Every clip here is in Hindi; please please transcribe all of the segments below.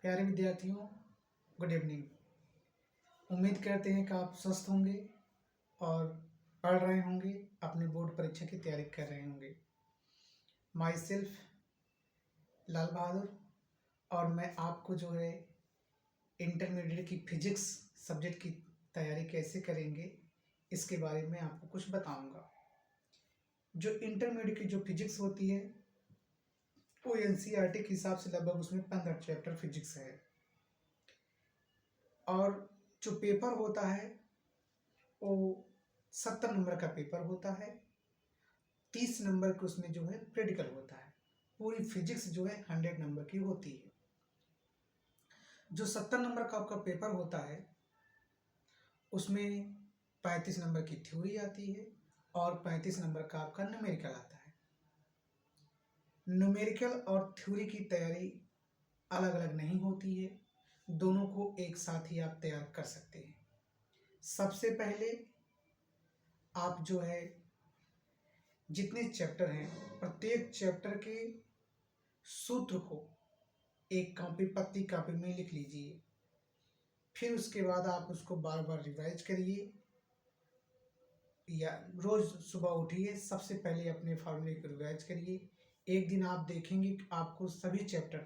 प्यारे विद्यार्थियों, गुड इवनिंग। उम्मीद करते हैं कि आप स्वस्थ होंगे और पढ़ रहे होंगे, अपने बोर्ड परीक्षा की तैयारी कर रहे होंगे। माई सेल्फ लाल बहादुर, और मैं आपको जो है इंटरमीडिएट की फिजिक्स सब्जेक्ट की तैयारी कैसे करेंगे इसके बारे में आपको कुछ बताऊंगा। जो इंटरमीडिएट की जो फिजिक्स होती है वो एनसीईआरटी के हिसाब से लगभग उसमें 15 चैप्टर फिजिक्स है, और जो पेपर होता है वो 70 नंबर का पेपर होता है। 30 नंबर के उसमें जो है प्रैक्टिकल होता है। पूरी फिजिक्स जो है 100 नंबर की होती है। जो 70 नंबर का आपका पेपर होता है उसमें 35 नंबर की थ्योरी आती है और 35 नंबर का आपका न्यूमेरिकल आता है। न्यूमेरिकल और थ्योरी की तैयारी अलग अलग नहीं होती है, दोनों को एक साथ ही आप तैयार कर सकते हैं। सबसे पहले आप जो है जितने चैप्टर हैं प्रत्येक चैप्टर के सूत्र को एक पतली कॉपी में लिख लीजिए। फिर उसके बाद आप उसको बार बार रिवाइज करिए, या रोज सुबह उठिए, सबसे पहले अपने फार्मूले को रिवाइज करिए। एक दिन आप देखेंगे कि आपको सभी चैप्टर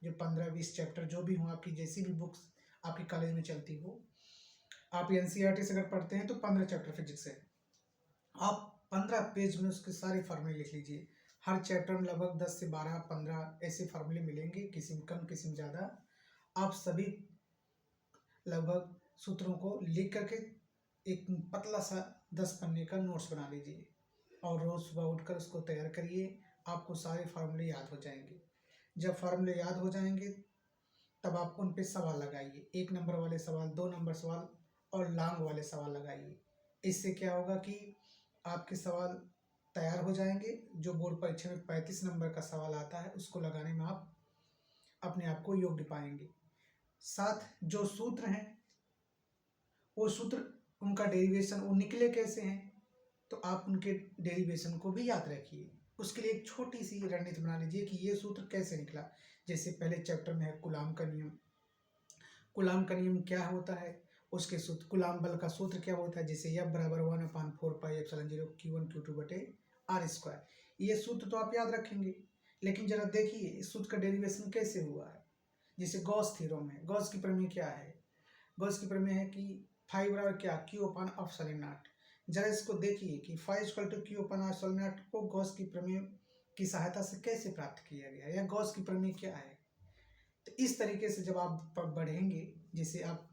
जो 15-20 चैप्टर जो भी हो, आपकी जैसी भी बुक्स आपकी कॉलेज में चलती हो, आप एनसीईआरटी से अगर पढ़ते हैं तो 15 चैप्टर फिजिक्स है, आप 15 पेज में उसके सारे फार्मूले लिख लीजिए। हर चैप्टर में लगभग 10 से 12-15 ऐसे फार्मूले मिलेंगे, किसी में कम किसी में ज़्यादा। आप सभी लगभग सूत्रों को लिख करके एक पतला सा 10 पन्ने का नोट्स बना लीजिए और रोज़ सुबह उठकर उसको तैयार करिए। आपको सारे फार्मूले याद हो जाएंगे। जब फार्मूले याद हो जाएंगे तब आप उन पे सवाल लगाइए। 1 नंबर वाले सवाल, 2 नंबर सवाल और लॉन्ग वाले सवाल लगाइए। इससे क्या होगा कि आपके सवाल तैयार हो जाएंगे। जो बोर्ड परीक्षा में 35 नंबर का सवाल आता है उसको लगाने में आप अपने आप को योग्य पाएंगे। साथ जो सूत्र हैं वो सूत्र, उनका डेरिवेशन वो निकले कैसे हैं, तो आप उनके डेरिवेशन को भी याद रखिए। उसके लिए एक छोटी सी रणनीति बना लीजिए कि ये सूत्र कैसे निकला। जैसे पहले चैप्टर में है कूलाम का नियम। कूलाम का नियम क्या होता है, उसके सूत्र, कूलाम बल का सूत्र क्या होता है, जैसे F बराबर 1/4πε0 Q1 Q2 बटे r²। ये सूत्र तो आप याद रखेंगे, लेकिन जरा देखिए इस सूत्र का डेरिवेशन कैसे हुआ है। जैसे गॉस थ्योरम है, गॉस की प्रमेय क्या है, गॉस की प्रमेय है कि फाइव बराबर क्या, Q/ε0। जरा इसको देखिए कि फाइव = Q/ε0 को गॉस की प्रमेय की सहायता से कैसे प्राप्त किया गया है, या गॉस की प्रमेय क्या है। तो इस तरीके से जब आप बढ़ेंगे, जैसे आप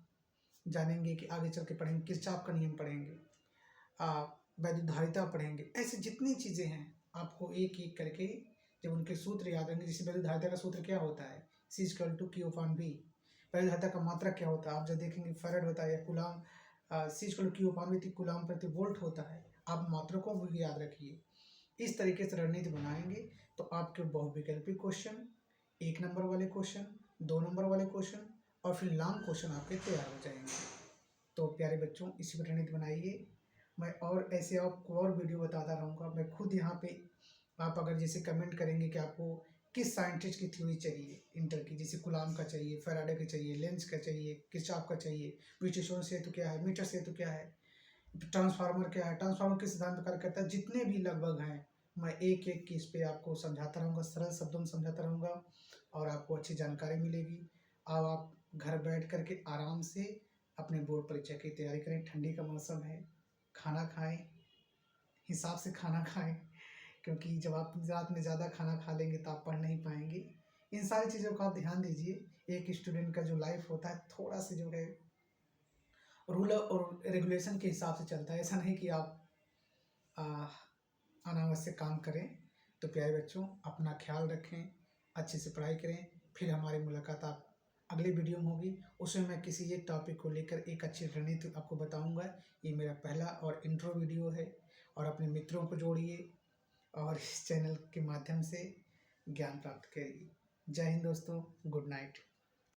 जानेंगे कि आगे चल के पढ़ेंगे किरचॉफ का नियम पढ़ेंगे, वैद्युतधारिता पढ़ेंगे, ऐसे जितनी चीज़ें हैं आपको एक एक करके जब उनके सूत्र याद रहेंगे। जैसे वैद्युतधारिता का सूत्र क्या होता है, C = Q/V। वैद्युतधारिता का मात्रक क्या होता है, आप जब देखेंगे फैराड होता है, या कूलाम, C = Q/V कूलाम प्रति वोल्ट होता है। आप मात्रकों को भी याद रखिए। इस तरीके से रणनीति बनाएंगे तो आपके बहुविकल्पी क्वेश्चन, 1 नंबर वाले क्वेश्चन, 2 नंबर वाले क्वेश्चन और फिर लॉन्ग क्वेश्चन आपके तैयार हो जाएंगे। तो प्यारे बच्चों, इसी पर रणनीति बनाइए। मैं और ऐसे आपको और वीडियो बताता रहूँगा। मैं खुद यहाँ पे, आप अगर जैसे कमेंट करेंगे कि आपको किस साइंटिस्ट की थ्योरी चाहिए इंटर की, जैसे कूलाम का चाहिए, फैराडे का चाहिए, लेंज का चाहिए, किरचॉफ का चाहिए, व्हिटिस्टोन सेतु क्या है, मीटर सेतु क्या है, ट्रांसफार्मर क्या है, ट्रांसफार्मर किस सिद्धांत पर कार्य करता है, जितने भी लगभग हैं मैं एक एक की इस पर आपको समझाता रहूँगा, सरल शब्दों में समझाता रहूँगा और आपको अच्छी जानकारी मिलेगी। अब आप घर बैठ करके आराम से अपने बोर्ड परीक्षा की तैयारी करें। ठंडी का मौसम है, खाना खाएं, हिसाब से खाना खाएं, क्योंकि जब आप रात में ज़्यादा खाना खा लेंगे तो आप पढ़ नहीं पाएंगे। इन सारी चीज़ों का आप ध्यान दीजिए। एक स्टूडेंट का जो लाइफ होता है थोड़ा सा जो है रूल और रेगुलेशन के हिसाब से चलता है। ऐसा नहीं कि आप अनावश्यक काम करें। तो प्यारे बच्चों, अपना ख्याल रखें, अच्छे से पढ़ाई करें। फिर हमारी मुलाकात आप अगले वीडियो में होगी, उसमें मैं किसी एक टॉपिक को लेकर एक अच्छी रणनीति आपको बताऊंगा। ये मेरा पहला और इंट्रो वीडियो है, और अपने मित्रों को जोड़िए और इस चैनल के माध्यम से ज्ञान प्राप्त करिए। जय हिंद दोस्तों, गुड नाइट।